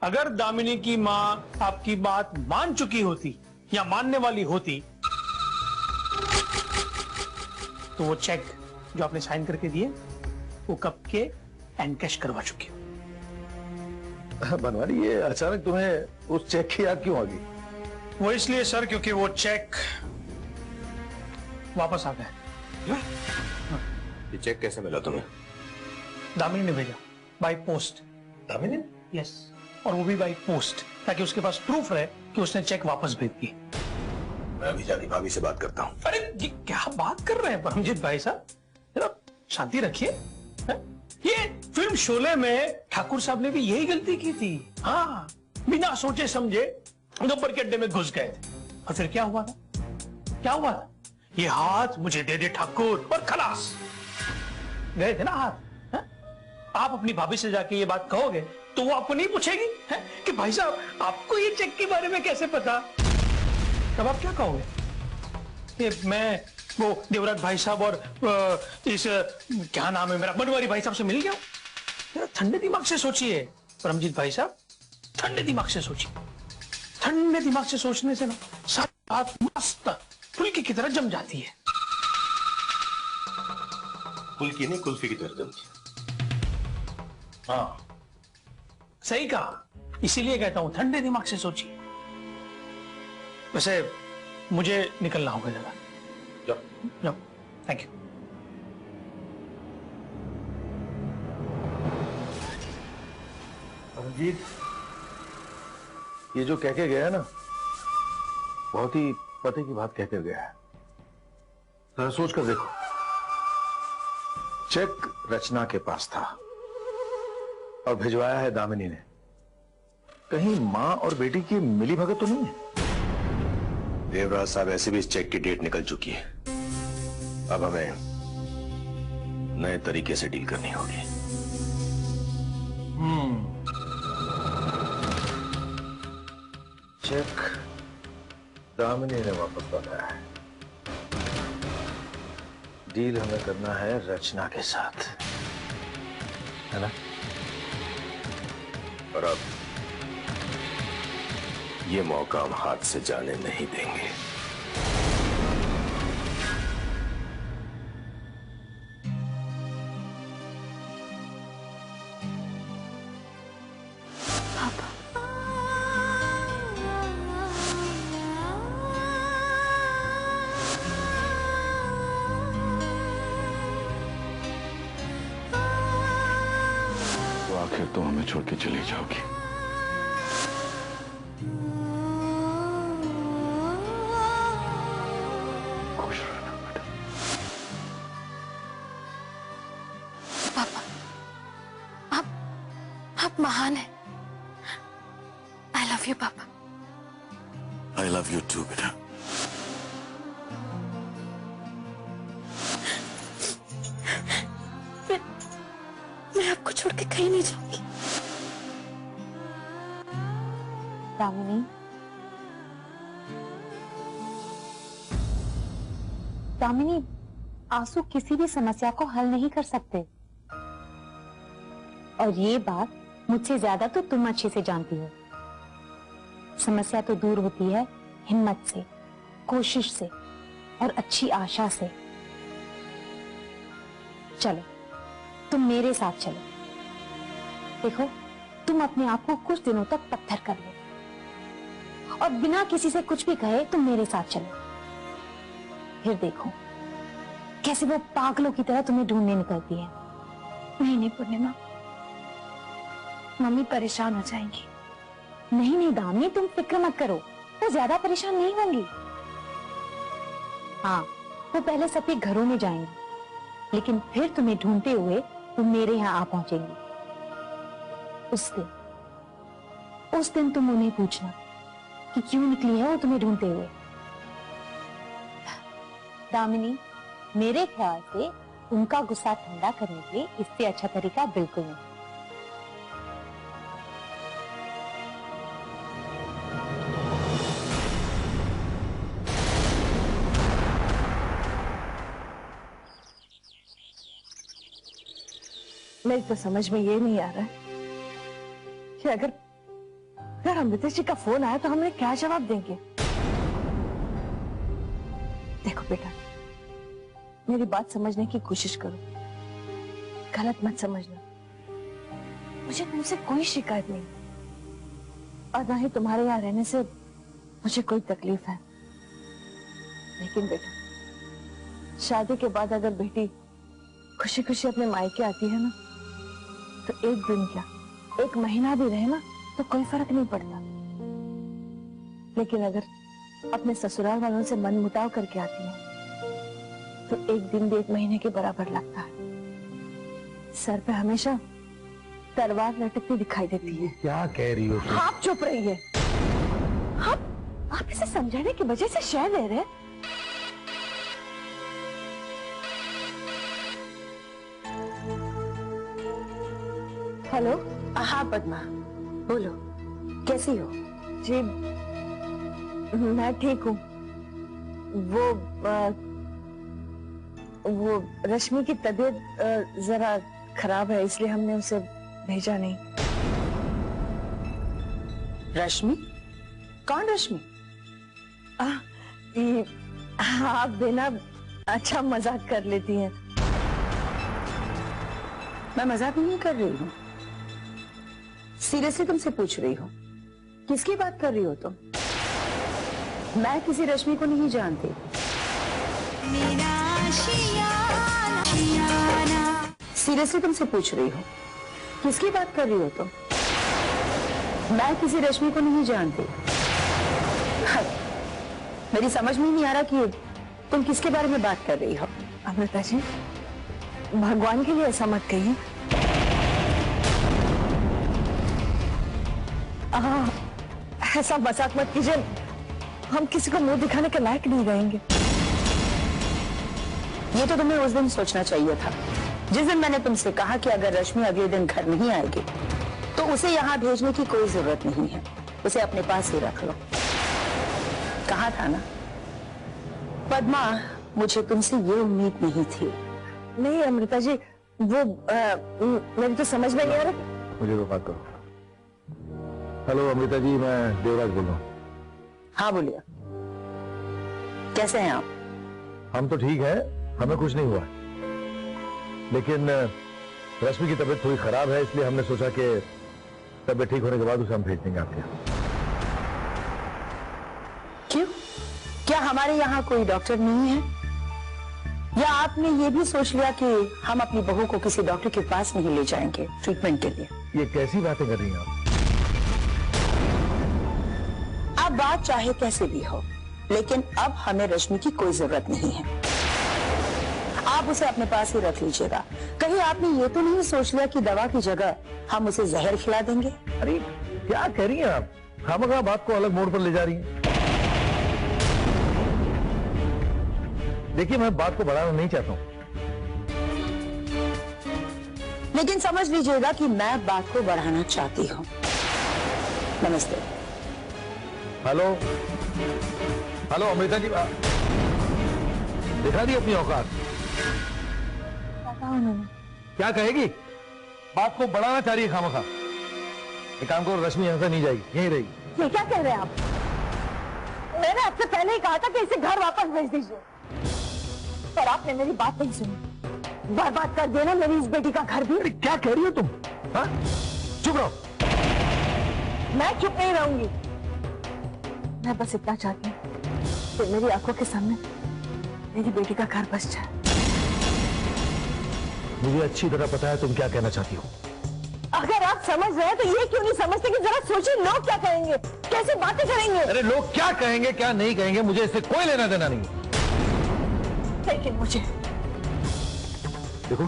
अगर दामिनी की माँ आपकी बात मान चुकी होती या मानने वाली होती तो वो चेक जो आपने साइन करके दिए वो कब के एनकैश करवा चुकी हो। बनवारी, ये अचानक तुम्हें उस चेक की याद क्यों आ गई? वो इसलिए सर क्योंकि वो चेक वापस आ गए। ये चेक कैसे मिला तुम्हें? दामिनी ने भेजा बाय पोस्ट। दामिनी? यस, और वो भी बाय पोस्ट, ताकि उसके पास प्रूफ रहे कि उसने चेक वापस भेज दिए। मैं अभी जाके भाभी से बात करता हूँ। अरे ये क्या बात कर रहे हैं परमजीत भाई साहब, जरा शांति रखिए। ये फिल्म शोले में ठाकुर साहब ने भी यही गलती की थी। हाँ, बिना सोचे समझे गब्बर के अड्डे में घुस गए थे। और फिर क्या हुआ था? क्या हुआ था? ये हाथ मुझे दे दे ठाकुर, और खलास। गए थे ना हाथ। आप अपनी भाभी से जाके ये बात कहोगे तो वो आपको नहीं पूछेगी कि भाई साहब आपको ये चेक के बारे में कैसे पता? तब आप क्या कहोगे कि मैं वो देवराज भाई साहब और इस क्या नाम है मेरा, बनवारी भाई साहब से मिल गया? ठंडे दिमाग से सोचिए परमजीत भाई साहब, ठंडे दिमाग से सोचिए। ठंडे दिमाग से सोचने से ना सारी बात मस्त फुल्की की तरह जम जाती है। फुल्की नहीं, कुल्फी की तरह जमती। हाँ, सही कहा, इसीलिए कहता हूं ठंडे दिमाग से सोचिए। वैसे मुझे निकलना होगा जरा। जाओ, थैंक यू। अभिजीत, ये जो कह के गया है ना, बहुत ही पते की बात कहकर गया है। जरा सोच कर देखो, चेक रचना के पास था और भिजवाया है दामिनी ने। कहीं मां और बेटी की मिली भगत तो नहीं है? देवराज साहब, ऐसे भी इस चेक की डेट निकल चुकी है। अब हमें नए तरीके से डील करनी होगी। चेक दामिनी ने वापस बनाया है। डील हमें करना है रचना के साथ, है ना? और अब ये मौका हम हाथ से जाने नहीं देंगे। तो आखिर तुम हमें छोड़ के चली जाओगी। खुश रहना बेटा। पापा, आप महान हैं। आई लव यू पापा। आई लव यू टू बेटा। मैं आपको छोड़ के कहीं नहीं जाऊंगी। दामिनी, दामिनी, आंसू किसी भी समस्या को हल नहीं कर सकते, और ये बात मुझसे ज्यादा तो तुम अच्छे से जानती हो। समस्या तो दूर होती है हिम्मत से, कोशिश से और अच्छी आशा से। चलो, तुम मेरे साथ चलो। देखो, तुम अपने आप को कुछ दिनों तक पत्थर कर लो और बिना किसी से कुछ भी कहे तुम मेरे साथ चलो। फिर देखो कैसे वो पागलों की तरह तुम्हें ढूंढने निकलती है। नहीं पूर्णिमा, मम्मी परेशान हो जाएंगी। नहीं दामिनी, तुम फिक्र मत करो, वो ज्यादा परेशान नहीं होंगी। हाँ, वो पहले सबके घरों में जाएंगी, लेकिन फिर तुम्हें ढूंढते हुए तुम मेरे यहाँ आ पहुंचेंगी। उस दिन तुम उन्हें पूछना कि क्यों निकली है वो तुम्हें ढूंढते हुए। दामिनी, मेरे ख्याल से उनका गुस्सा ठंडा करने के इससे अच्छा तरीका बिल्कुल नहीं। मेरी तो समझ में ये नहीं आ रहा है कि अगर अगर अमृता जी का फोन आया तो हमने क्या जवाब देंगे? देखो बेटा, मेरी बात समझने की कोशिश करो, गलत मत समझना। मुझे तुमसे कोई शिकायत नहीं और ना ही तुम्हारे यहाँ रहने से मुझे कोई तकलीफ है। लेकिन बेटा, शादी के बाद अगर बेटी खुशी खुशी अपने मायके आती है ना, तो एक दिन क्या, एक महीना भी रहे ना तो कोई फर्क नहीं पड़ता। लेकिन अगर अपने ससुराल वालों से मन मुटाव करके आती है तो एक दिन भी एक महीने के बराबर लगता है। सर पे हमेशा तलवार लटकती दिखाई देती है। क्या कह रही हो तुम? आप चुप रहिए। आप इसे समझाने की वजह से शह ले रहे हैं। हेलो। हाँ पद्मा, बोलो, कैसी हो? जी मैं ठीक हूँ। वो रश्मि की तबीयत जरा खराब है, इसलिए हमने उसे भेजा नहीं। रश्मि? कौन रश्मि? आप बिना अच्छा मजाक कर लेती हैं। मैं मजाक नहीं कर रही हूँ, सीरियसली तुमसे पूछ रही हूँ। किसकी बात कर रही हो तुम? मैं किसी रश्मि को नहीं जानती। सीरियसली तुमसे पूछ रही हूँ, किसकी बात कर रही हो तुम? मैं किसी रश्मि को नहीं जानती। मेरी समझ में नहीं आ रहा कि तुम किसके बारे में बात कर रही हो। अमृता जी, भगवान के लिए ऐसा मत कहिए। ऐसा मजाक मत कीजिए, हम किसी को मुंह दिखाने के लायक नहीं रहेंगे। ये तो तुम्हें उस दिन सोचना चाहिए था, जिस दिन मैंने तुमसे कहा कि अगर रश्मि अगले दिन घर नहीं आएगी तो उसे यहाँ भेजने की कोई जरूरत नहीं है, उसे अपने पास ही रख लो। कहा था ना पद्मा, मुझे तुमसे ये उम्मीद नहीं थी। नहीं अमृता जी, वो मेरी तो समझ में नहीं आ रहा। मुझे तो बात करो। हेलो अमृता जी, मैं देवराज बोल रहा हूँ। हाँ बोलिए, कैसे हैं आप? हम तो ठीक है, हमें कुछ नहीं हुआ, लेकिन रश्मि की तबीयत थोड़ी खराब है, इसलिए हमने सोचा कि तबीयत ठीक होने के बाद उसे हम भेज देंगे आपके यहाँ। क्यों? क्या हमारे यहाँ कोई डॉक्टर नहीं है? या आपने ये भी सोच लिया कि हम अपनी बहू को किसी डॉक्टर के पास नहीं ले जाएंगे ट्रीटमेंट के लिए? ये कैसी बातें कर रही हैं आप? अब बात चाहे कैसे भी हो, लेकिन अब हमें रश्मि की कोई जरूरत नहीं है। आप उसे अपने पास ही रख लीजिएगा। कहीं आपने ये तो नहीं सोच लिया कि दवा की जगह हम उसे जहर खिला देंगे? अरे क्या कह रही हैं आप? खामखा बात को अलग मोड़ पर ले जा रही हैं। देखिए, मैं बात को बढ़ाना नहीं चाहता हूं, लेकिन समझ लीजिएगा कि मैं बात को बढ़ाना चाहती हूँ। नमस्ते। हेलो हेलो अमृता जी, दिखा दी अपनी औकात। क्या कहेगी? बात को बढ़ाना चाह रही है खामखा। एक काम करो, रश्मि यहां से नहीं जाएगी, यहीं रहेगी। ये क्या कह रहे हैं आप? मैंने आपसे पहले ही कहा था कि इसे घर वापस भेज दीजिए, पर आपने मेरी बात नहीं सुनी। बर्बाद कर देना मेरी इस बेटी का घर भी। क्या कह रही हो तुम? हाँ? चुप रहो। मैं चुप नहीं रहूंगी। मैं बस इतना चाहती हूँ कि मेरी आंखों के सामने मेरी बेटी का घर बस जाए। मुझे अच्छी तरह पता है तुम क्या कहना चाहती हो। अगर आप समझ रहे हैं तो ये क्यों नहीं समझते कि जरा सोचिए लोग क्या कहेंगे, कैसे बातें करेंगे। अरे लोग क्या कहेंगे क्या नहीं कहेंगे, मुझे इससे कोई लेना देना नहीं है। लेकिन मुझे देखो,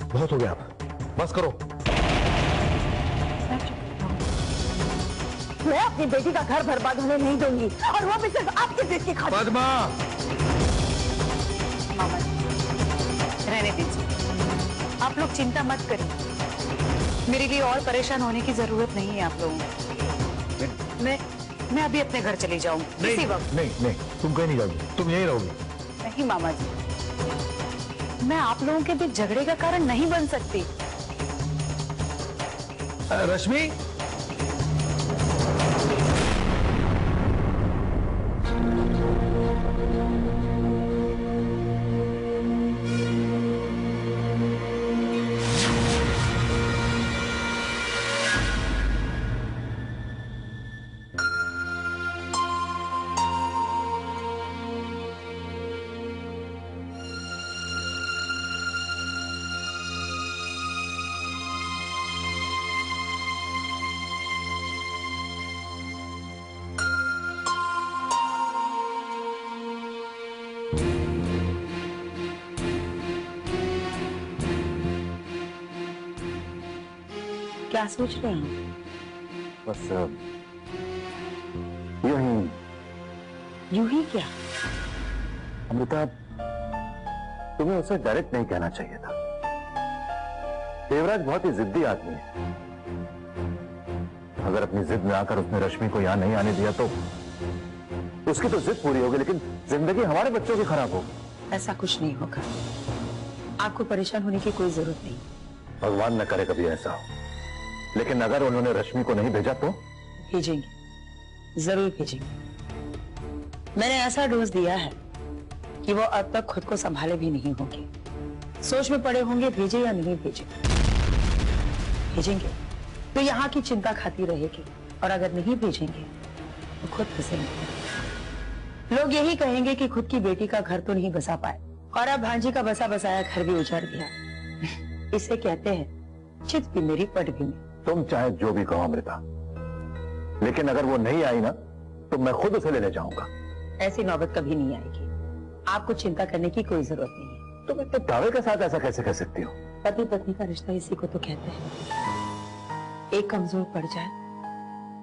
बहुत हो गया, आप बस करो। मैं अपनी बेटी का घर बर्बाद होने नहीं दूंगी, और वो भी सिर्फ आपके देश की खातिर। पद्मा, मामा जी, रहने दीजिए, आप लोग चिंता मत करिए। मेरे लिए और परेशान होने की जरूरत नहीं है आप लोगों को। मैं अभी अपने घर चली जाऊंगी इसी वक्त। नहीं नहीं, तुम कहीं नहीं जाओगी, तुम यहीं रहोगी। नहीं मामा जी, मैं आप लोगों के बीच झगड़े का कारण नहीं बन सकती। रश्मि, क्या सोच रहे हैं? बस यूं ही क्या? अमृता, तुम्हें उसे डायरेक्ट नहीं कहना चाहिए था। देवराज बहुत ही जिद्दी आदमी है। अगर अपनी जिद में आकर उसने रश्मि को यहां नहीं आने दिया तो उसकी तो जिद पूरी होगी, लेकिन जिंदगी हमारे बच्चों की खराब होगी। ऐसा कुछ नहीं होगा, आपको परेशान होने की कोई जरूरत नहीं। भगवान न करे कभी ऐसा हो, लेकिन अगर उन्होंने रश्मि को नहीं भेजा तो? भेजेंगे, जरूर भेजेंगे। मैंने ऐसा डोज दिया है कि वो अब तक खुद को संभाले भी नहीं होंगे। सोच में पड़े होंगे भेजे या नहीं भेजे। भेजेंगे तो यहाँ की चिंता खाती रहेगी, और अगर नहीं भेजेंगे तो खुद फंसेंगे। लोग यही कहेंगे कि खुद की बेटी का घर तो नहीं बसा पाए, और अब भांजी का बसा बसाया घर भी उजाड़ दिया। इसे कहते हैं चित भी मेरी पट भी मेरी। तुम चाहे जो भी कहो अमृता, लेकिन अगर वो नहीं आई ना तो मैं खुद उसे लेने जाऊंगा। ऐसी नौबत कभी नहीं आएगी, आपको चिंता करने की कोई जरूरत नहीं है। तुम इतने दावे के साथ ऐसा कैसे कह सकती हो? पति पत्नी का रिश्ता इसी को तो कहते हैं। एक कमजोर पड़ जाए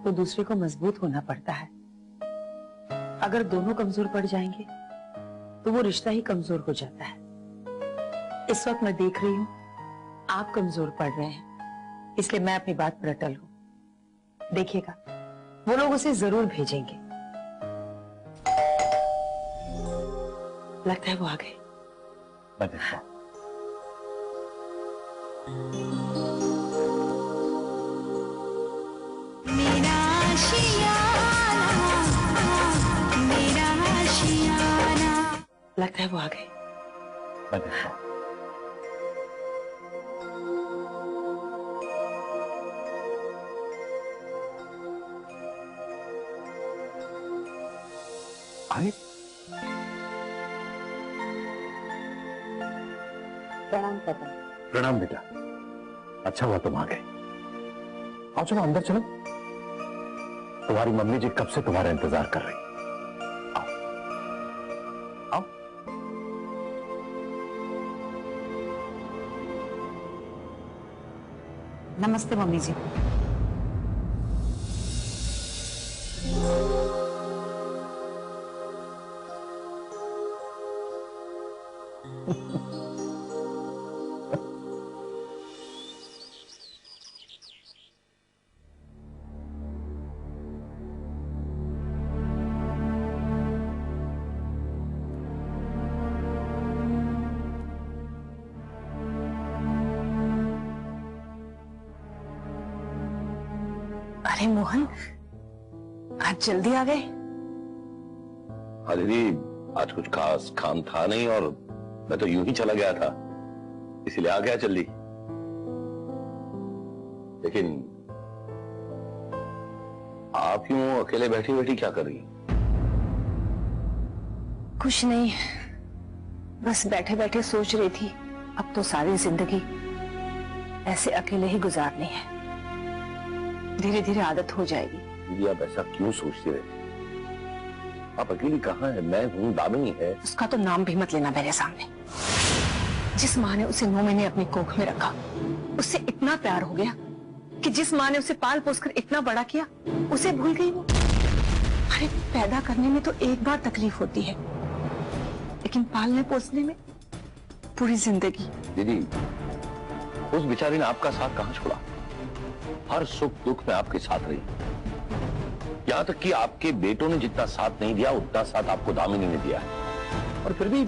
तो दूसरे को मजबूत होना पड़ता है। अगर दोनों कमजोर पड़ जाएंगे तो वो रिश्ता ही कमजोर हो जाता है। इस वक्त मैं देख रही हूँ आप कमजोर पड़ रहे हैं, इसलिए मैं अपनी बात पर अटल हूं। देखिएगा वो लोग उसे जरूर भेजेंगे। लगता है वो आ गए। मैं देखता हूं। लगता है वो आ गए। मैं देखता हूं। आए? प्रणाम पापा। प्रणाम बेटा, अच्छा हुआ तुम आ गए। आओ चलो अंदर चलो, तुम्हारी मम्मी जी कब से तुम्हारा इंतजार कर रही। आओ आओ। नमस्ते मम्मी जी। अरे मोहन, आज जल्दी आ गए। हाँ दीदी, आज कुछ खास काम था नहीं और मैं तो यूं ही चला गया था, इसीलिए आ गया जल्दी। लेकिन आप यूं अकेले बैठी बैठी क्या कर रही? कुछ नहीं, बस बैठे बैठे सोच रही थी अब तो सारी जिंदगी ऐसे अकेले ही गुजारनी है। धीरे धीरे आदत हो जाएगी। दीदी आप ऐसा क्यों सोचती रहती? आप अकेली कहाँ है? मैं हूँ, दामिनी है। उसका तो नाम भी मत लेना मेरे सामने। जिस माँ ने उसे 9 महीने अपनी कोख में रखा, उससे इतना प्यार हो गया कि जिस माँ ने उसे पाल पोस कर इतना बड़ा किया, उसे भूल गई वो। अरे पैदा करने में तो एक बार तकलीफ होती है, लेकिन पालने पोसने में पूरी जिंदगी। दीदी उस बेचारी ने आपका साथ कहाँ छोड़ा? हर सुख दुख में आपके साथ रही। यहां तक कि आपके बेटों ने जितना साथ नहीं दिया उतना साथ आपको दामिनी ने दिया है। और फिर भी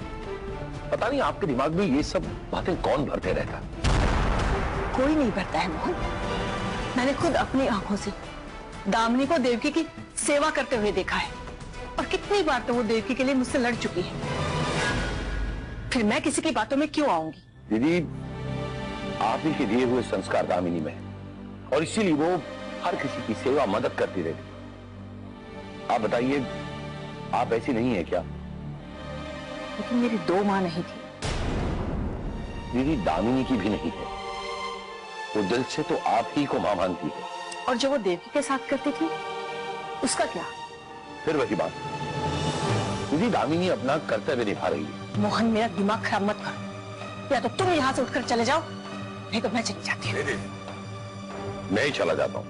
पता नहीं आपके दिमाग में ये सब बातें कौन भरते रहता? कोई नहीं भरता है मोहन। मैंने खुद अपनी आंखों से दामिनी को देवकी की सेवा करते हुए देखा है, और कितनी बार तो वो देवकी के लिए मुझसे लड़ चुकी है। फिर मैं किसी की बातों में क्यों आऊंगी? दीदी आप ही के दिए हुए संस्कार दामिनी में, और इसीलिए वो हर किसी की सेवा मदद करती रहती। आप बताइए, आप ऐसी नहीं है क्या? लेकिन मेरी 2 माँ नहीं थी। दीदी दामिनी की भी नहीं है, वो दिल से तो आप ही को मां मानती है। और जो वो देवकी के साथ करती थी उसका क्या? फिर वही बात, दीदी दामिनी अपना कर्तव्य निभा रही है। मोहन मेरा दिमाग खराब मत करो, या तो तुम यहाँ से उठकर चले जाओ, नहीं तो मैं चली जाती हूँ। मैं ही चला जाता हूं।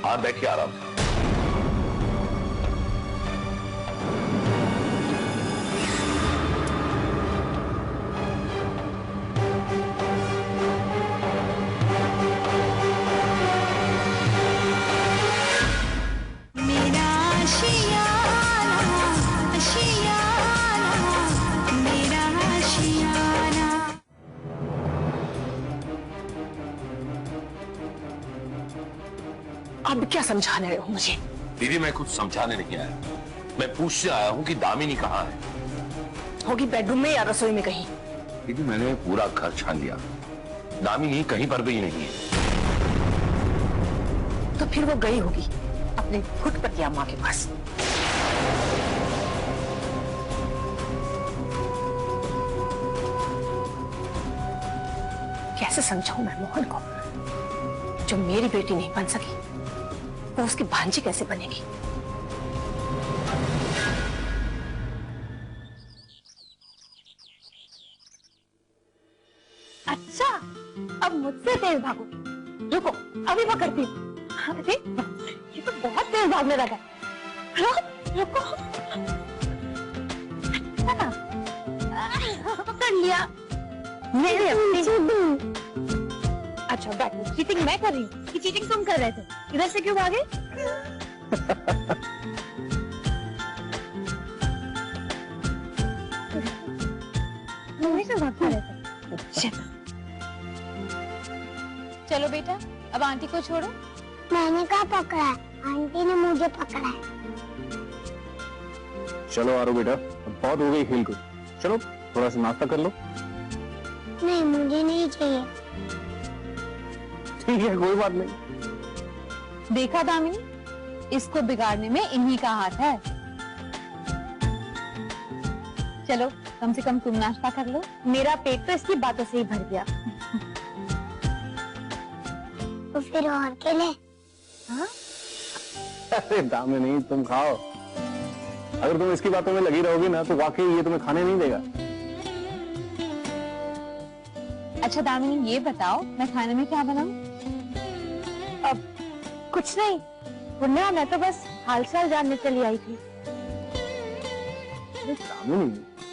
आप बैठिए आराम से। आप क्या समझा रहे हो मुझे? दीदी मैं कुछ समझाने नहीं आया, मैं पूछने आया हूं कि दामिनी कहाँ है। होगी बेडरूम में या रसोई में कहीं। दीदी मैंने पूरा घर छान लिया, दामिनी कहीं पर भी नहीं है। तो फिर वो गई होगी अपने फुटपतिया माँ के पास। कैसे समझाऊं मैं मोहन को, जो मेरी बेटी नहीं बन सकी वो उसकी भांजी कैसे बनेगी? अच्छा, अब मुझसे तेज भागो। रुको, अभी पकड़ती हूँ। अरे, ये तो बहुत तेज भागने लगा। रुको। पकड़ लिया। मेरे अच्छा बैठो। चीटिंग मैं कर रही हूँ कि चीटिंग तुम कर रहे थे? इधर से क्यों भागे? हमेशा भागता रहता है। चलो बेटा, अब आंटी को छोड़ो। मैंने कहा पकड़ा है, आंटी ने मुझे पकड़ा है। चलो आरो बेटा, अब बहुत हो गई खेल कूद, चलो थोड़ा सा नाश्ता कर लो। नहीं, मुझे नहीं चाहिए। ठीक है, कोई बात नहीं। देखा दामिनी, इसको बिगाड़ने में इन्हीं का हाथ है। चलो कम से कम तुम नाश्ता कर लो, मेरा पेट तो इसकी बातों से ही भर गया। तो फिर और के लिए? हाँ? अरे दामिनी तुम खाओ, अगर तुम इसकी बातों में लगी रहोगी ना तो वाकई ये तुम्हें खाने नहीं देगा। अच्छा दामिनी ये बताओ, मैं खाने में क्या बनाऊं? अब कुछ नहीं पुण्या, मैं तो बस हालचाल जानने चली आई थी। दामिनी,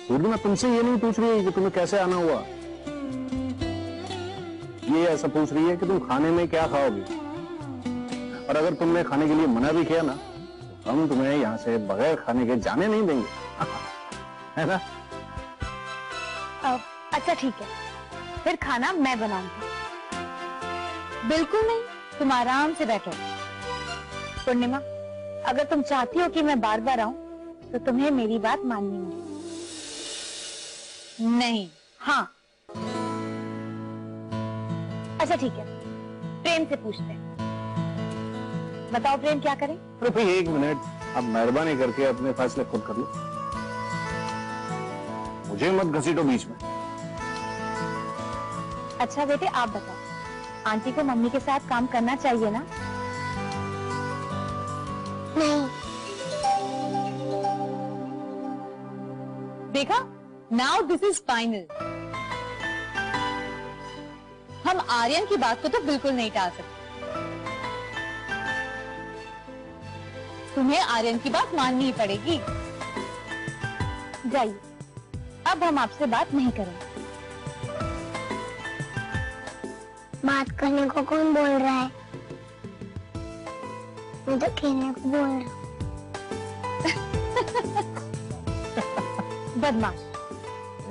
फिर भी मैं तुमसे ये नहीं पूछ रही कि तुम्हें कैसे आना हुआ, ये ऐसा पूछ रही है कि तुम खाने में क्या खाओगी। और अगर तुमने खाने के लिए मना भी किया ना तो हम तुम्हें यहाँ से बगैर खाने के जाने नहीं देंगे। है ना? अच्छा ठीक है, फिर खाना मैं बनाऊंगी। बिल्कुल नहीं, तुम आराम से बैठो। पूर्णिमा, अगर तुम चाहती हो कि मैं बार बार आऊं तो तुम्हें मेरी बात माननी होगी। नहीं, हाँ। अच्छा ठीक है, प्रेम से पूछते हैं। बताओ प्रेम क्या करें? अरे भाई एक मिनट, आप मेहरबानी करके अपने फैसले खुद कर लो, मुझे मत घसीटो बीच में। अच्छा बेटे आप बताओ, आंटी को मम्मी के साथ काम करना चाहिए ना? नहीं। देखा, नाउ दिस इज फाइनल। हम आर्यन की बात को तो बिल्कुल नहीं टाल सकते। तुम्हें आर्यन की बात माननी ही पड़ेगी। जाइए, अब हम आपसे बात नहीं करेंगे। बात करने को कौन बोल रहा है? मैं तो खेलने को बोल रहा हूँ। बदमाश।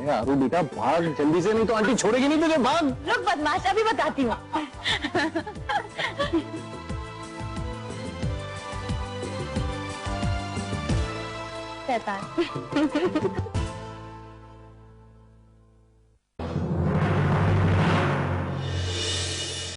आरू बेटा भाग जल्दी से, नहीं तो आंटी छोड़ेगी नहीं तुझे, भाग। रुक बदमाश, अभी बताती हूँ। शैतान।